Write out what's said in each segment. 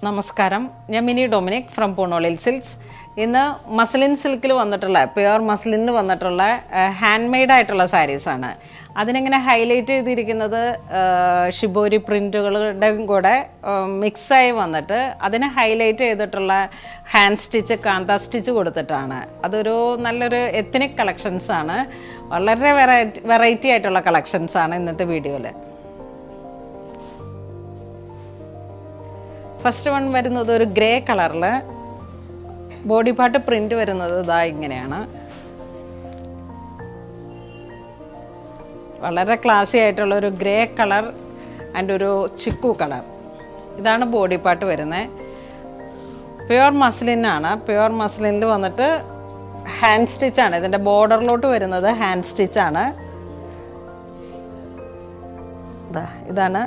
നമസ്കാരം, ഞാൻ mini Dominic from പൂണോളിൽ silks. ഇന്ന് മസ്ലിൻ സിൽക്കിൽ വന്നിട്ടുള്ള പ്യുവർ മസ്ലിനിൽ വന്നിട്ടുള്ള ഹാൻഡ് മെയ്ഡ് ആയിട്ടുള്ള സാരീസാണ്. അതിനെങ്ങനെ ഹൈലൈറ്റ് ചെയ്തിരിക്കുന്നത് ഷിബോരി പ്രിൻറ്റുകളുടെയും കൂടെ മിക്സായി വന്നിട്ട് അതിനെ ഹൈലൈറ്റ് ചെയ്തിട്ടുള്ള ഹാൻഡ് സ്റ്റിച്ച്, കാന്ത സ്റ്റിച്ച് കൊടുത്തിട്ടാണ്. അതൊരു നല്ലൊരു എത്നിക് കളക്ഷൻസാണ്. വളരെ വെറൈറ്റി ആയിട്ടുള്ള കളക്ഷൻസാണ് ഇന്നത്തെ വീഡിയോയിൽ. ഫസ്റ്റ് വൺ വരുന്നത് ഒരു ഗ്രേ കളറിൽ ബോഡി പാർട്ട് പ്രിന്റ് വരുന്നത് ഇതാ ഇങ്ങനെയാണ്. വളരെ ക്ലാസി ആയിട്ടുള്ള ഒരു ഗ്രേ കളർ ആൻഡ് ഒരു ചിക്കു കളർ. ഇതാണ് ബോഡി പാർട്ട് വരുന്നത്. പ്യുവർ മസ്ലിനാണ്. പ്യുവർ മസ്ലിനിൽ വന്നിട്ട് ഹാൻഡ് സ്റ്റിച്ചാണ്. ഇതിൻ്റെ ബോർഡറിലോട്ട് വരുന്നത് ഹാൻഡ് സ്റ്റിച്ചാണ്. ഇതാണ്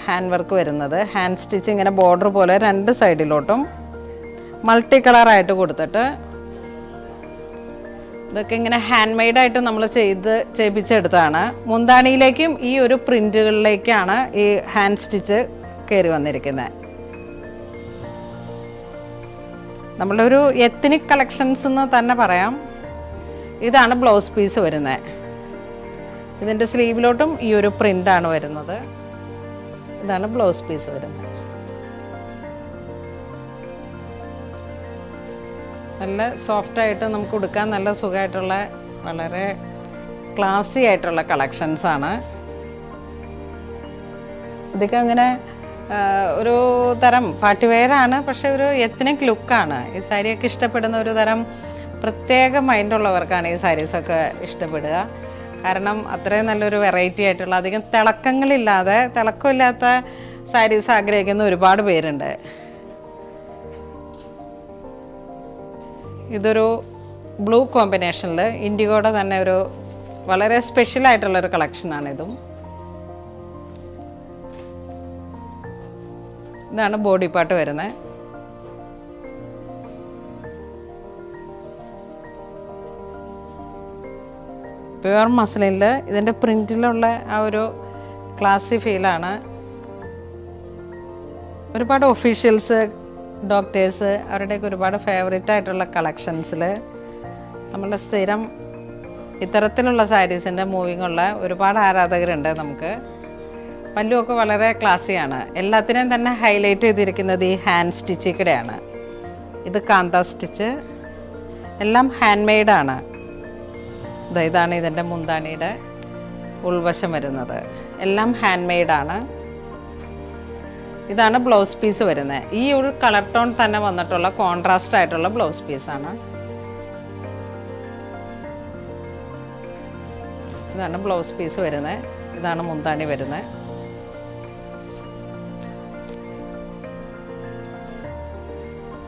ഹാൻഡ് വർക്ക് വരുന്നത്. ഹാൻഡ് സ്റ്റിച്ച് ഇങ്ങനെ ബോർഡർ പോലെ രണ്ട് സൈഡിലോട്ടും മൾട്ടി കളറായിട്ട് കൊടുത്തിട്ട് ഇതൊക്കെ ഇങ്ങനെ ഹാൻഡ് മെയ്ഡായിട്ട് നമ്മൾ ചെയ്യിപ്പിച്ചെടുത്താണ്. മുന്താണിയിലേക്കും ഈ ഒരു പ്രിന്റുകളിലേക്കാണ് ഈ ഹാൻഡ് സ്റ്റിച്ച് കയറി വന്നിരിക്കുന്നത്. നമ്മളൊരു എത്നിക് കളക്ഷൻസ് എന്ന് തന്നെ പറയാം. ഇതാണ് ബ്ലൗസ് പീസ് വരുന്നത്. ഇതിൻ്റെ സ്ലീവിലോട്ടും ഈ ഒരു പ്രിൻ്റാണ് വരുന്നത്. ഇതാണ് ബ്ലൗസ് പീസ് വരുന്നത്. നല്ല സോഫ്റ്റായിട്ട് നമുക്ക് ഉടുക്കാൻ നല്ല സുഖമായിട്ടുള്ള വളരെ ക്ലാസി ആയിട്ടുള്ള കളക്ഷൻസാണ്. ഇതൊക്കെ അങ്ങനെ ഒരു തരം പാർട്ടി വെയറാണ്, പക്ഷെ ഒരു എത്നിക് ലുക്കാണ്. ഈ സാരിയൊക്കെ ഇഷ്ടപ്പെടുന്ന ഒരു തരം പ്രത്യേക മൈൻഡുള്ളവർക്കാണ് ഈ സാരീസൊക്കെ ഇഷ്ടപ്പെടുക. കാരണം അത്രയും നല്ലൊരു വെറൈറ്റി ആയിട്ടുള്ള, അധികം തിളക്കമില്ലാത്ത സാരീസ് ആഗ്രഹിക്കുന്ന ഒരുപാട് പേരുണ്ട്. ഇതൊരു ബ്ലൂ കോമ്പിനേഷനിൽ ഇൻഡിഗോയുടെ തന്നെ ഒരു വളരെ സ്പെഷ്യലായിട്ടുള്ളൊരു കളക്ഷനാണ് ഇതും. ഇതാണ് ബോഡി പാർട്ട് വരുന്നത്. പ്യുവർ മസ്ലിനിൽ ഇതിൻ്റെ പ്രിൻറ്റിലുള്ള ആ ഒരു ക്ലാസി ഫീലാണ്. ഒരുപാട് ഒഫീഷ്യൽസ്, ഡോക്ടേഴ്സ്, അവരുടെയൊക്കെ ഒരുപാട് ഫേവറേറ്റ് ആയിട്ടുള്ള കളക്ഷൻസിൽ നമ്മളുടെ സ്ഥിരം ഇത്തരത്തിലുള്ള സാരീസിൻ്റെ മൂവിങ് ഉള്ള ഒരുപാട് ആരാധകരുണ്ട് നമുക്ക്. പല്ലുമൊക്കെ വളരെ ക്ലാസിയാണ്. എല്ലാത്തിനെയും തന്നെ ഹൈലൈറ്റ് ചെയ്തിരിക്കുന്നത് ഈ ഹാൻഡ് സ്റ്റിച്ചിൽ കൂടെയാണ്. ഇത് കാന്ത സ്റ്റിച്ച്, എല്ലാം ഹാൻഡ് മെയ്ഡാണ്. ഇതാണ് ഇതിൻ്റെ മുന്താണിയുടെ ഉൾവശം വരുന്നത്. എല്ലാം ഹാൻഡ് മെയ്ഡാണ്. ഇതാണ് ബ്ലൗസ് പീസ് വരുന്നത്. ഈ ഒരു കളർ ടോൺ തന്നെ വന്നിട്ടുള്ള കോൺട്രാസ്റ്റ് ആയിട്ടുള്ള ബ്ലൗസ് പീസാണ്. ഇതാണ് ബ്ലൗസ് പീസ് വരുന്നത്. ഇതാണ് മുന്താണി വരുന്നത്.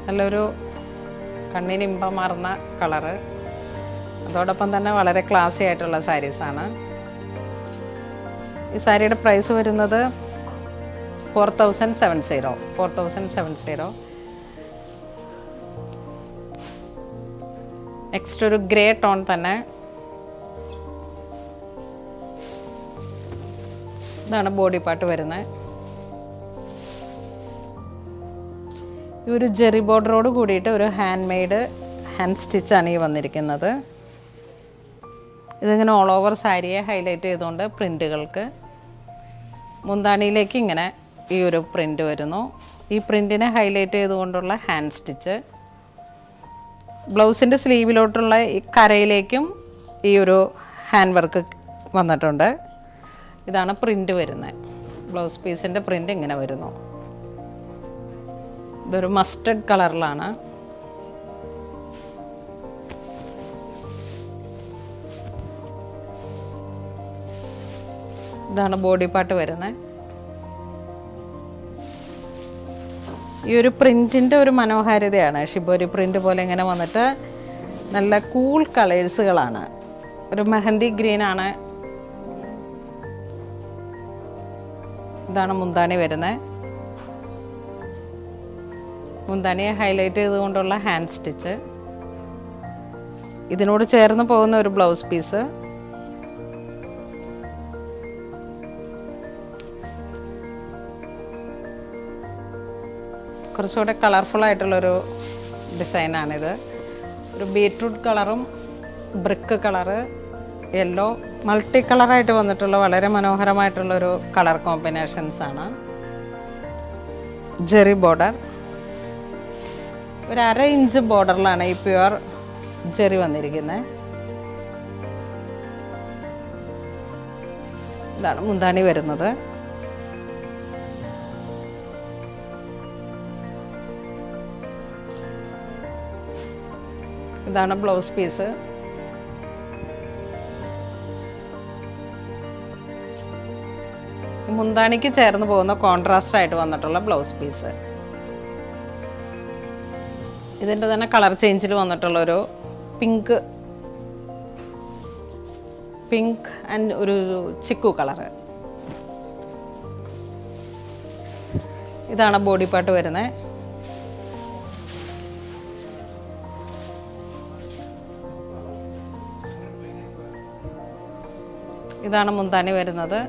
നല്ലൊരു കണ്ണിന് ഇമ്പമാർന്ന കളറ്, അതോടൊപ്പം തന്നെ വളരെ ക്ലാസി ആയിട്ടുള്ള സാരീസാണ്. ഈ സാരിയുടെ പ്രൈസ് വരുന്നത് 4770. നെക്സ്റ്റ് ഒരു ഗ്രേ ടോൺ തന്നെ. ഇതാണ് ബോഡി പാർട്ട് വരുന്നത്. ഈ ഒരു ജെറി ബോർഡറോട് കൂടിയിട്ട് ഒരു ഹാൻഡ് മെയ്ഡ് ഹാൻഡ് സ്റ്റിച്ചാണ് ഈ വന്നിരിക്കുന്നത്. ഇതിങ്ങനെ ഓൾ ഓവർ സാരിയെ ഹൈലൈറ്റ് ചെയ്തുകൊണ്ട് പ്രിൻറ്റുകൾക്ക് മുന്താണിയിലേക്ക് ഇങ്ങനെ ഈ ഒരു പ്രിൻ്റ് വരുന്നു. ഈ പ്രിൻറ്റിനെ ഹൈലൈറ്റ് ചെയ്തുകൊണ്ടുള്ള ഹാൻഡ് സ്റ്റിച്ച്. ബ്ലൗസിൻ്റെ സ്ലീവിലോട്ടുള്ള ഈ കരയിലേക്കും ഈ ഒരു ഹാൻഡ് വർക്ക് വന്നിട്ടുണ്ട്. ഇതാണ് പ്രിൻ്റ് വരുന്നത്. ബ്ലൗസ് പീസിൻ്റെ പ്രിൻ്റ് ഇങ്ങനെ വരുന്നു. ഇതൊരു മസ്റ്റർഡ് കളറിലാണ്. ഇതാണ് ബോഡി പാർട്ട് വരുന്നത്. ഈ ഒരു പ്രിൻറ്റിൻ്റെ ഒരു മനോഹാരിതയാണ്. ഷിബോരി പ്രിൻ്റ് പോലെ ഇങ്ങനെ വന്നിട്ട് നല്ല കൂൾ കളേഴ്സുകളാണ്. ഒരു മെഹന്തി ഗ്രീനാണ്. ഇതാണ് മുന്താണി വരുന്നത്. മുന്താണിയെ ഹൈലൈറ്റ് ചെയ്തുകൊണ്ടുള്ള ഹാൻഡ് സ്റ്റിച്ച്. ഇതിനോട് ചേർന്ന് പോകുന്ന ഒരു ബ്ലൗസ് പീസ്. കുറച്ചുകൂടെ കളർഫുള്ളായിട്ടുള്ളൊരു ഡിസൈനാണിത്. ഒരു ബീറ്റ്റൂട്ട് കളറും ബ്രിക്ക് കളറ്, യെല്ലോ, മൾട്ടി കളറായിട്ട് വന്നിട്ടുള്ള വളരെ മനോഹരമായിട്ടുള്ളൊരു കളർ കോമ്പിനേഷൻസാണ്. ജെറി ബോർഡർ, ഒരു 1/2 ഇഞ്ച് ബോർഡറിലാണ് ഈ പ്യുവർ ജെറി വന്നിരിക്കുന്നത്. ഇതാണ് മുന്താണി വരുന്നത്. ഇതാണ് ബ്ലൗസ് പീസ്. മുന്താണിക്ക് ചേർന്ന് പോകുന്ന കോൺട്രാസ്റ്റ് ആയിട്ട് വന്നിട്ടുള്ള ബ്ലൗസ് പീസ്. ഇതിൻ്റെ തന്നെ കളർ ചേഞ്ചിൽ വന്നിട്ടുള്ളൊരു പിങ്ക് ആൻഡ് ഒരു ചിക്കു കളറ്. ഇതാണ് ബോഡി പാർട്ട് വരുന്നത്. ഇതാണ് മുന്താണി വരുന്നത്.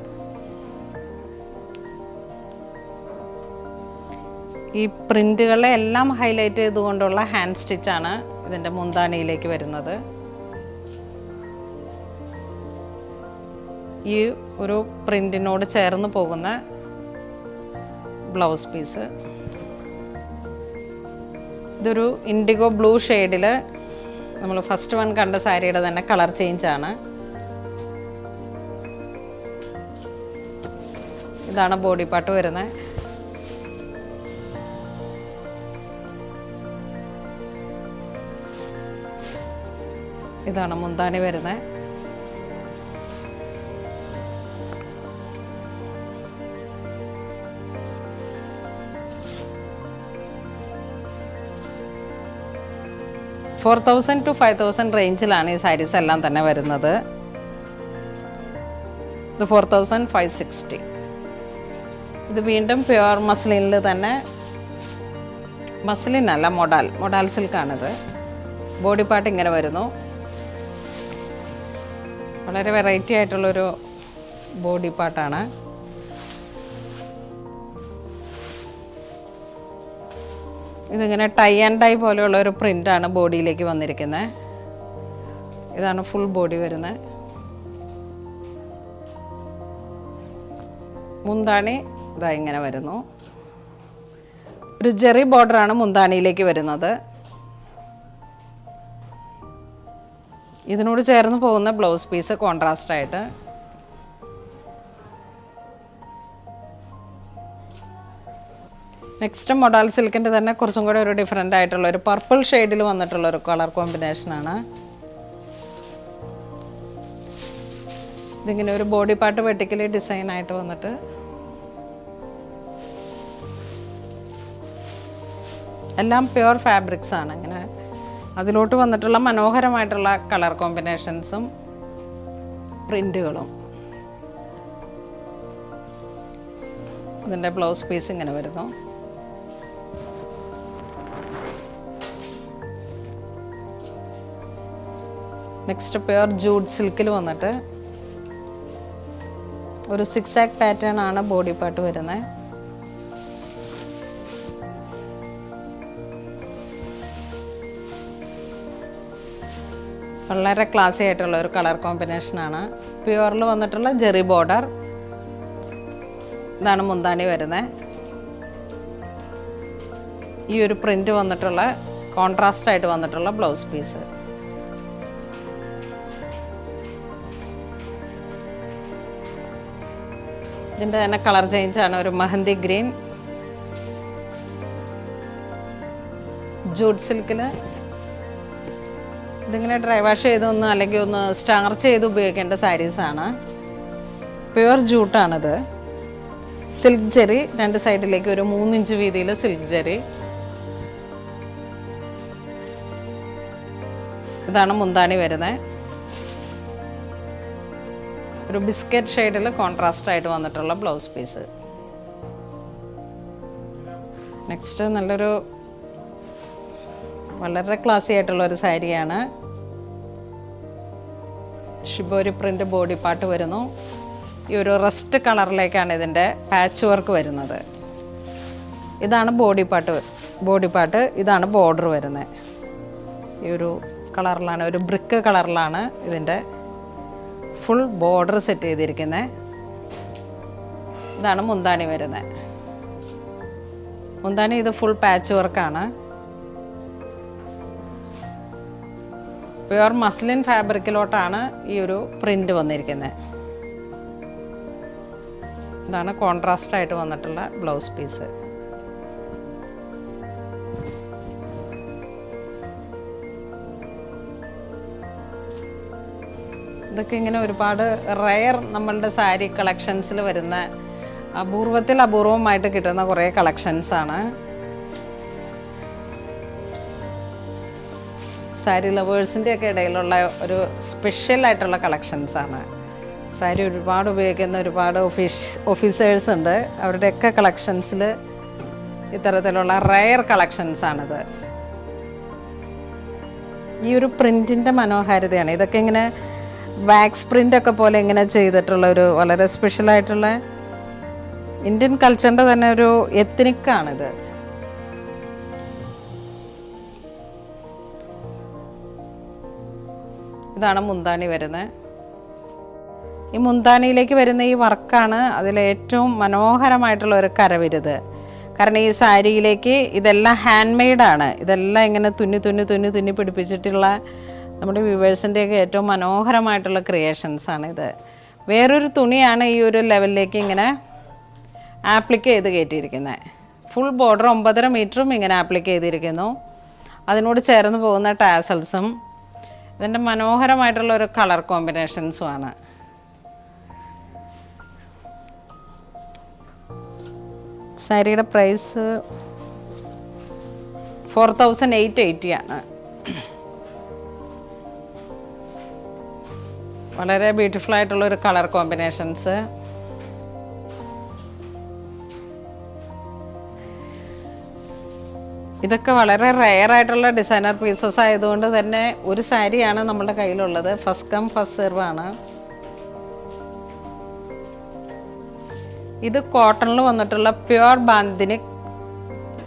ഈ പ്രിന്റുകളെ എല്ലാം ഹൈലൈറ്റ് ചെയ്തുകൊണ്ടുള്ള ഹാൻഡ് സ്റ്റിച്ചാണ് ഇതിൻ്റെ മുന്താണിയിലേക്ക് വരുന്നത്. ഈ ഒരു പ്രിന്റിനോട് ചേർന്ന് പോകുന്ന ബ്ലൗസ് പീസ്. ഇതൊരു ഇൻഡിഗോ ബ്ലൂ ഷെയ്ഡിൽ നമ്മൾ ഫസ്റ്റ് വൺ കണ്ട സാരിയുടെ തന്നെ കളർ ചേഞ്ചാണ്. ഇതാണ് ബോഡി പാർട്ട് വരുന്നത്. ഇതാണ് മുന്താണി വരുന്നത്. $4,000 to $5,000 റേഞ്ചിലാണ് ഈ സാരീസ് എല്ലാം തന്നെ വരുന്നത്. ഇത് 4,560. ഇത് വീണ്ടും പ്യുവർ മസ്ലിനിൽ തന്നെ, മസ്ലിൻ അല്ല, മൊഡാൽ സിൽക്കാണിത്. ബോഡി പാർട്ട് ഇങ്ങനെ വരുന്നു. വളരെ വെറൈറ്റി ആയിട്ടുള്ളൊരു ബോഡി പാർട്ടാണ്. ഇതിങ്ങനെ ടൈ ആൻഡ് ഡൈ പോലെയുള്ള ഒരു പ്രിൻ്റാണ് ബോഡിയിലേക്ക് വന്നിരിക്കുന്നത്. ഇതാണ് ഫുൾ ബോഡി വരുന്നത്. മുന്താണി ഇതാ ഇങ്ങനെ വരുന്നു. ഒരു ജെറി ബോർഡറാണ് മുന്താണിയിലേക്ക് വരുന്നത്. ഇതിനോട് ചേർന്ന് പോകുന്ന ബ്ലൗസ് പീസ് കോൺട്രാസ്റ്റ് ആയിട്ട്. നെക്സ്റ്റ് മൊഡാൽ സിൽക്കിൻ്റെ തന്നെ കുറച്ചും കൂടെ ഒരു ഡിഫറെൻ്റ് ആയിട്ടുള്ള ഒരു പർപ്പിൾ ഷെയ്ഡിൽ വന്നിട്ടുള്ള ഒരു കളർ കോമ്പിനേഷനാണ്. ഇതിങ്ങനെ ഒരു ബോഡി പാർട്ട് വെർട്ടിക്കലി ഡിസൈൻ ആയിട്ട് വന്നിട്ട് എല്ലാം പ്യുവർ ഫാബ്രിക്സ് ആണ്. ഇങ്ങനെ അതിലോട്ട് വന്നിട്ടുള്ള മനോഹരമായിട്ടുള്ള കളർ കോമ്പിനേഷൻസും പ്രിൻറ്റുകളും. ഇതിൻ്റെ ബ്ലൗസ് പീസ് ഇങ്ങനെ വരുന്നു. നെക്സ്റ്റ് പ്യുവർ ജൂഡ് സിൽക്കിൽ വന്നിട്ട് ഒരു 6 പാറ്റേൺ ആണ് ബോഡി പാർട്ട് വരുന്നത്. വളരെ ക്ലാസി ആയിട്ടുള്ള ഒരു കളർ കോമ്പിനേഷനാണ്. പ്യുവറിൽ വന്നിട്ടുള്ള ജെറി ബോർഡർ. ഇതാണ് മുന്താണി വരുന്നത്. ഈ ഒരു പ്രിൻ്റ് വന്നിട്ടുള്ള കോൺട്രാസ്റ്റ് ആയിട്ട് വന്നിട്ടുള്ള ബ്ലൗസ് പീസ്. ഇതിൻ്റെ തന്നെ കളർ ചേഞ്ചാണ്. ഒരു മെഹന്തി ഗ്രീൻ, ജൂഡ് സിൽക്കിൽ. ഇതിങ്ങനെ ഡ്രൈ വാഷ് ചെയ്തൊന്ന് അല്ലെങ്കിൽ ഒന്ന് സ്റ്റാർച്ച് ചെയ്ത് ഉപയോഗിക്കേണ്ട സാരീസാണ്. പ്യുവർ ജൂട്ടാണിത്. സിൽക്ക് ജെറി രണ്ട് സൈഡിലേക്ക് ഒരു 3 ഇഞ്ച് വീതിയിൽ സിൽക്ക് ജെറി. ഇതാണ് മുന്താണി വരുന്നത്. ഒരു ബിസ്ക്കറ്റ് ഷെയ്ഡിൽ കോൺട്രാസ്റ്റ് ആയിട്ട് വന്നിട്ടുള്ള ബ്ലൗസ് പീസ്. നെക്സ്റ്റ് നല്ലൊരു വളരെ ക്ലാസി ആയിട്ടുള്ള ഒരു സാരിയാണ്. ഷിബോരി പ്രിന്റ് ബോഡി പാർട്ട് വരുന്നു. ഈ ഒരു റസ്റ്റ് കളറിലേക്കാണ് ഇതിൻ്റെ പാച്ച് വർക്ക് വരുന്നത്. ഇതാണ് ബോഡി പാർട്ട്. ഇതാണ് ബോർഡർ വരുന്നത്. ഈ ഒരു കളറിലാണ്, ഒരു ബ്രിക്ക് കളറിലാണ് ഇതിൻ്റെ ഫുൾ ബോർഡർ സെറ്റ് ചെയ്തിരിക്കുന്നത്. ഇതാണ് മുന്താണി വരുന്നത്. മുന്താണി ഇത് ഫുൾ പാച്ച് വർക്കാണ്. പ്യുവർ മസ്ലിൻ ഫാബ്രിക്കിലോട്ടാണ് ഈ ഒരു പ്രിൻ്റ് വന്നിരിക്കുന്നത്. ഇതാണ് കോൺട്രാസ്റ്റ് ആയിട്ട് വന്നിട്ടുള്ള ബ്ലൗസ് പീസ്. ഇതൊക്കെ ഇങ്ങനെ ഒരുപാട് റെയർ നമ്മളുടെ സാരി കളക്ഷൻസിൽ വരുന്ന അപൂർവമായിട്ട് കിട്ടുന്ന കുറേ കളക്ഷൻസാണ്. സാരി ലവേഴ്സിൻ്റെയൊക്കെ ഇടയിലുള്ള ഒരു സ്പെഷ്യലായിട്ടുള്ള കളക്ഷൻസാണ്. സാരി ഒരുപാട് ഉപയോഗിക്കുന്ന ഒരുപാട് ഓഫീസേഴ്സ് ഉണ്ട്. അവരുടെയൊക്കെ കളക്ഷൻസിൽ ഇത്തരത്തിലുള്ള റെയർ കളക്ഷൻസാണിത്. ഈ ഒരു പ്രിൻറ്റിൻ്റെ മനോഹാരിതയാണ്. ഇതൊക്കെ ഇങ്ങനെ വാക്സ് പ്രിൻ്റൊക്കെ പോലെ ഇങ്ങനെ ചെയ്തിട്ടുള്ള ഒരു വളരെ സ്പെഷ്യലായിട്ടുള്ള ഇന്ത്യൻ കൾച്ചറിൻ്റെ തന്നെ ഒരു എത്നിക്കാണിത്. ഇതാണ് മുന്താണി വരുന്നത്. ഈ മുന്താണിയിലേക്ക് വരുന്ന ഈ വർക്കാണ് അതിലേറ്റവും മനോഹരമായിട്ടുള്ള ഒരു കരവിരുത്. കാരണം ഈ സാരിയിലേക്ക് ഇതെല്ലാം ഹാൻഡ് മെയ്ഡാണ്. ഇതെല്ലാം ഇങ്ങനെ തുന്നി പിടിപ്പിച്ചിട്ടുള്ള നമ്മുടെ വ്യൂവേഴ്സിൻ്റെയൊക്കെ ഏറ്റവും മനോഹരമായിട്ടുള്ള ക്രിയേഷൻസാണ് ഇത്. വേറൊരു തുണിയാണ് ഈ ഒരു ലെവലിലേക്ക് ഇങ്ങനെ ആപ്ലിക്ക് ചെയ്ത് കയറ്റിയിരിക്കുന്നത്. ഫുൾ ബോർഡർ 9.5 മീറ്ററും ഇങ്ങനെ ആപ്ലിക്ക് ചെയ്തിരിക്കുന്നു. അതിനോട് ചേർന്ന് പോകുന്ന ടാസൽസും ഇതിൻ്റെ മനോഹരമായിട്ടുള്ള ഒരു കളർ കോമ്പിനേഷൻസുമാണ്. സാരിയുടെ പ്രൈസ് 4880 ആണ്. വളരെ ബ്യൂട്ടിഫുൾ ആയിട്ടുള്ളൊരു കളർ കോമ്പിനേഷൻസ്. ഇതൊക്കെ വളരെ റെയർ ആയിട്ടുള്ള ഡിസൈനർ പീസസ് ആയതുകൊണ്ട് തന്നെ ഒരു സാരിയാണ് നമ്മളുടെ കയ്യിലുള്ളത്. ഫസ്റ്റ് കം ഫസ്റ്റ് സെർവ് ആണ്. ഇത് കോട്ടണിൽ വന്നിട്ടുള്ള പ്യുവർ ബാന്തിനിക്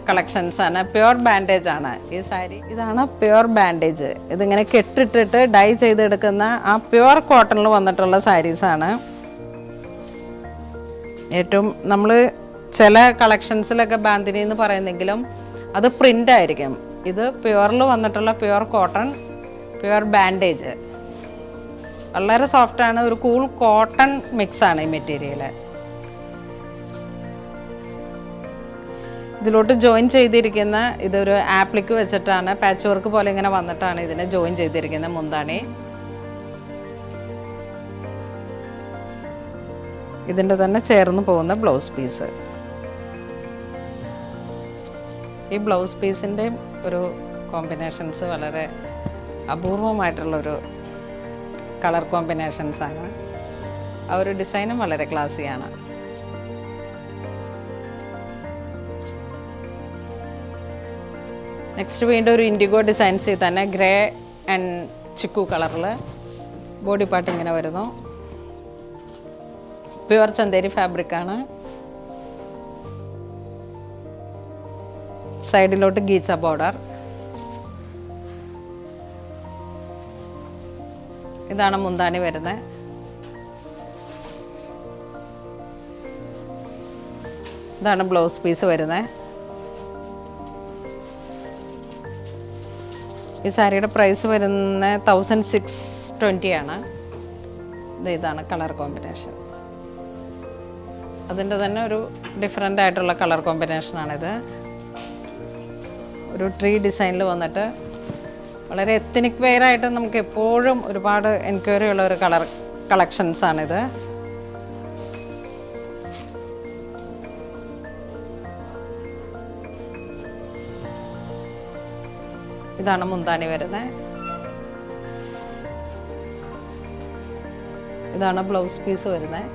കളക്ഷൻസ് ആണ്. പ്യുവർ ബാൻഡേജ് ആണ് ഈ സാരി. ഇതാണ് പ്യുവർ ബാൻഡേജ്. ഇതിങ്ങനെ കെട്ടിട്ടിട്ട് ഡൈ ചെയ്തെടുക്കുന്ന ആ പ്യുവർ കോട്ടണിൽ വന്നിട്ടുള്ള സാരീസാണ്. ഏറ്റവും നമ്മൾ ചില കളക്ഷൻസിലൊക്കെ ബാന്തിനി എന്ന് പറയുന്നെങ്കിലും അത് പ്രിൻ്റ് ആയിരിക്കും. ഇത് പ്യുവറിൽ വന്നിട്ടുള്ള പ്യുവർ കോട്ടൺ, പ്യുവർ ബാൻഡേജ്. വളരെ സോഫ്റ്റാണ്. ഒരു കൂൾ കോട്ടൺ മിക്സാണ് ഈ മെറ്റീരിയൽ. ഇതിലോട്ട് ജോയിൻ ചെയ്തിരിക്കുന്ന ഇതൊരു ആപ്ലിക്ക് വെച്ചിട്ടാണ്, പാച്ച് വർക്ക് പോലെ ഇങ്ങനെ വന്നിട്ടാണ് ഇതിനെ ജോയിൻ ചെയ്തിരിക്കുന്ന മുന്താണി. ഇതിൻ്റെ തന്നെ ചേർന്ന് പോകുന്ന ബ്ലൗസ് പീസ്. ഈ ബ്ലൗസ് പീസിൻ്റെ ഒരു കോമ്പിനേഷൻസ് വളരെ അപൂർവമായിട്ടുള്ളൊരു കളർ കോമ്പിനേഷൻസാണ്. ആ ഒരു ഡിസൈനും വളരെ ക്ലാസിയാണ്. നെക്സ്റ്റ് വീണ്ടും ഒരു ഇൻഡിഗോ ഡിസൈൻസിൽ തന്നെ ഗ്രേ ആൻഡ് ചിക്കു കളറിൽ ബോഡി പാർട്ട് ഇങ്ങനെ വരുന്നു. പ്യുവർ ചന്തേരി ഫാബ്രിക്കാണ്. സൈഡിലോട്ട് ഗീച്ച ബോർഡർ. ഇതാണ് മുന്താണി വരുന്നത്. ഇതാണ് ബ്ലൗസ് പീസ് വരുന്നത്. ഈ സാരിയുടെ പ്രൈസ് വരുന്ന 1620 ആണ്. ഇതാണ് കളർ കോമ്പിനേഷൻ. അതിൻ്റെ തന്നെ ഒരു ഡിഫറെൻ്റ് ആയിട്ടുള്ള കളർ കോമ്പിനേഷനാണിത്. ഒരു ട്രീ ഡിസൈനിൽ വന്നിട്ട് വളരെ എത്നിക് വെയറായിട്ട് നമുക്ക് എപ്പോഴും ഒരുപാട് എൻക്വയറി ഉള്ള ഒരു കളക്ഷൻസാണിത്. ഇതാണ് മുന്താണി വരുന്നത്. ഇതാണ് ബ്ലൗസ് പീസ് വരുന്നത്.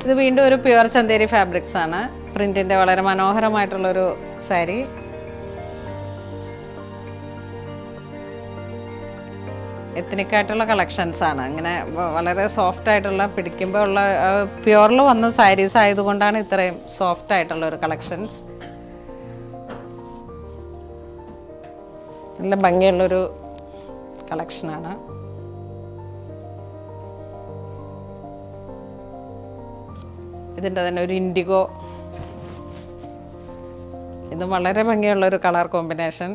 ഇത് വീണ്ടും ഒരു പ്യുവർ ചന്തേരി ഫാബ്രിക്സ് ആണ്. പ്രിന്റിൻ്റെ വളരെ മനോഹരമായിട്ടുള്ളൊരു സാരി. എത്നിക്കായിട്ടുള്ള കളക്ഷൻസാണ്. ഇങ്ങനെ വളരെ സോഫ്റ്റ് ആയിട്ടുള്ള പിടിക്കുമ്പോൾ ഉള്ള പ്യുവറിൽ വന്ന സാരീസ് ആയതുകൊണ്ടാണ് ഇത്രയും സോഫ്റ്റ് ആയിട്ടുള്ള ഒരു കളക്ഷൻസ്. നല്ല ഭംഗിയുള്ളൊരു കളക്ഷനാണ്. ഇതിൻ്റെ തന്നെ ഒരു ഇൻഡിഗോ, ഇത് വളരെ ഭംഗിയുള്ളൊരു കളർ കോമ്പിനേഷൻ.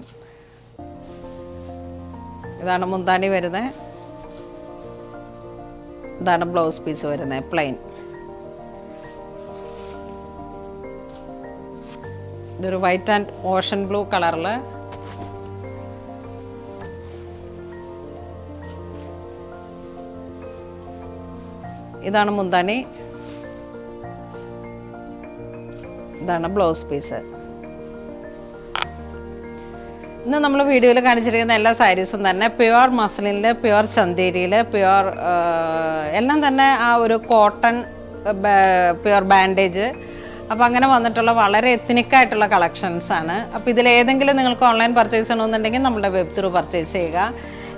ഇതാണ് മുന്താണി വരുന്നത്, ഇതാണ് ബ്ലൗസ് പീസ് വരുന്നത് പ്ലെയിൻ. ഇതൊരു വൈറ്റ് ആൻഡ് ഓഷൻ ബ്ലൂ കളറിൽ. ഇതാണ് മുന്താണി, ഇതാണ് ബ്ലൗസ് പീസ്. ഇന്ന് നമ്മൾ വീഡിയോയിൽ കാണിച്ചിരിക്കുന്ന എല്ലാ സാരീസും തന്നെ പ്യുവർ മസ്ലിനിൽ, പ്യുവർ ചന്തേരിയിൽ, പ്യുവർ എല്ലാം തന്നെ ആ ഒരു കോട്ടൺ, പ്യുവർ ബാൻഡേജ്, അപ്പോൾ അങ്ങനെ വന്നിട്ടുള്ള വളരെ എത്നിക്കായിട്ടുള്ള കളക്ഷൻസാണ്. അപ്പോൾ ഇതിലേതെങ്കിലും നിങ്ങൾക്ക് ഓൺലൈൻ പർച്ചേസ് ചെയ്യണമെന്നുണ്ടെങ്കിൽ നമ്മുടെ വെബ് ത്രൂ പർച്ചേസ് ചെയ്യുക.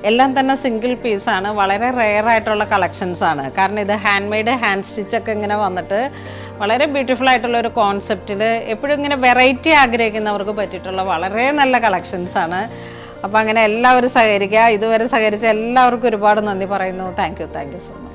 എല്ലാം തന്നെ സിംഗിൾ പീസാണ്, വളരെ റെയർ ആയിട്ടുള്ള കളക്ഷൻസാണ്. കാരണം ഇത് ഹാൻഡ് മെയ്ഡ്, ഹാൻഡ് സ്റ്റിച്ചൊക്കെ ഇങ്ങനെ വന്നിട്ട് വളരെ ബ്യൂട്ടിഫുൾ ആയിട്ടുള്ള ഒരു കോൺസെപ്റ്റിൽ എപ്പോഴും ഇങ്ങനെ വെറൈറ്റി ആഗ്രഹിക്കുന്നവർക്ക് പറ്റിയിട്ടുള്ള വളരെ നല്ല കളക്ഷൻസാണ്. അപ്പോൾ അങ്ങനെ എല്ലാവരും സഹകരിക്കുക. ഇതുവരെ സഹകരിച്ച എല്ലാവർക്കും ഒരുപാട് നന്ദി പറയുന്നു. Thank you so much.